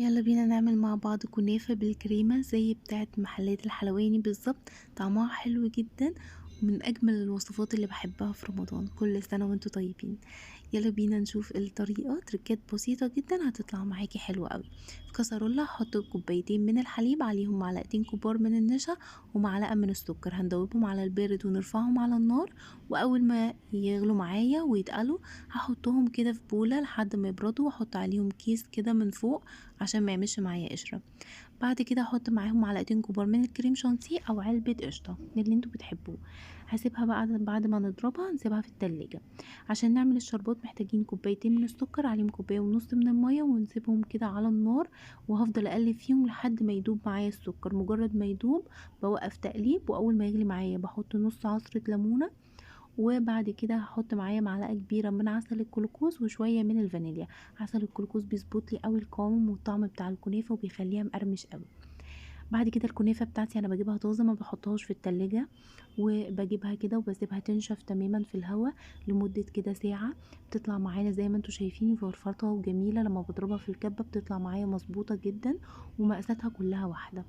يلا بينا نعمل مع بعض كنافة بالكريمة زي بتاعة محلات الحلواني بالظبط. طعمها حلو جدا ومن أجمل الوصفات اللي بحبها في رمضان. كل سنة وانتوا طيبين. يلا بينا نشوف الطريقة. تركات بسيطة جدا هتطلع معاكي حلوة قوي. في كسرولة هحط كوبايتين من الحليب، عليهم معلقتين كبار من النشا ومعلقة من السكر. هندوبهم على البارد ونرفعهم على النار، وأول ما يغلوا معايا ويتقلوا هحطهم كده في بولة لحد ما يبردوا، واحط عليهم كيس كده من فوق عشان ما يعملش معايا قشرة. بعد كده هحط معاهم معلقتين كبار من الكريم شانتيه او علبة قشطة اللي انتوا بتحبوه. هسيبها بقى بعد ما نضربها نسيبها في التلاجة. عشان نعمل الشربات محتاجين كوبايتين من السكر، عليهم كوباية ونص من المية، ونسيبهم كده على النار. وهفضل اقلب فيهم لحد ما يدوب معايا السكر. مجرد ما يدوب بوقف تقليب، واول ما يغلي معايا بحط نص عصرة ليمونة. وبعد كده هحط معايا معلقة كبيرة من عسل الكلوكوز وشوية من الفانيليا. عسل الكلوكوز بيظبط لي قوي القوام والطعم بتاع الكنافة وبيخليها مقرمش قوي. بعد كده الكنافة بتاعتي انا بجيبها طازة، ما بحطهاش في التلاجة، وبجيبها كده وبسيبها تنشف تماما في الهواء لمدة كده ساعة. بتطلع معانا زي ما انتوا شايفين فرفرطة وجميلة. لما بضربها في الكبة بتطلع معايا مظبوطة جدا ومقاساتها كلها واحدة.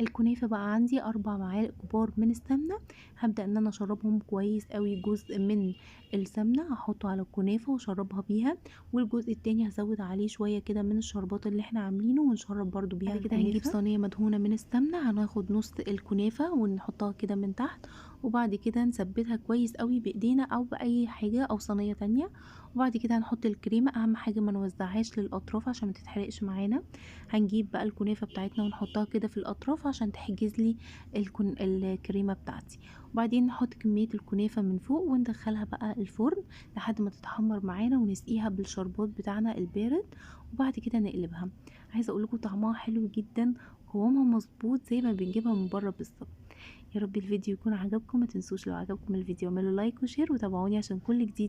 الكنافة بقى عندي 4 معالق كبار من السمنة. هبدأ ان انا اشربهم كويس قوي. جزء من السمنة هحطه على الكنافة واشربها بيها، والجزء التاني هزود عليه شوية كده من الشربات اللي احنا عاملينه ونشرب برضو بيها. بعد كده هنجيب صينية مدهونة من السمنة، هناخد نص الكنافة ونحطها كده من تحت، وبعد كده نثبتها كويس قوي بايدينا او باي حاجة او صينية تانية. وبعد كده هنحط الكريمة. اهم حاجة ما نوزعهاش للاطراف عشان ما تتحرقش معانا. هنجيب بقى الكنافة بتاعتنا ونحطها كده في الأطراف عشان تحجز لي الكريمة بتاعتي. وبعدين نحط كمية الكنافة من فوق وندخلها بقى الفرن لحد ما تتحمر معانا، ونسقيها بالشربات بتاعنا البارد. وبعد كده نقلبها. عايزة اقولكوا طعمها حلو جدا، قوامها مظبوط زي ما بنجيبها من بره بالظبط. يا رب الفيديو يكون عجبكم. ما تنسوش لو عجبكم الفيديو اعملوا لايك وشير، وتابعوني عشان كل جديد.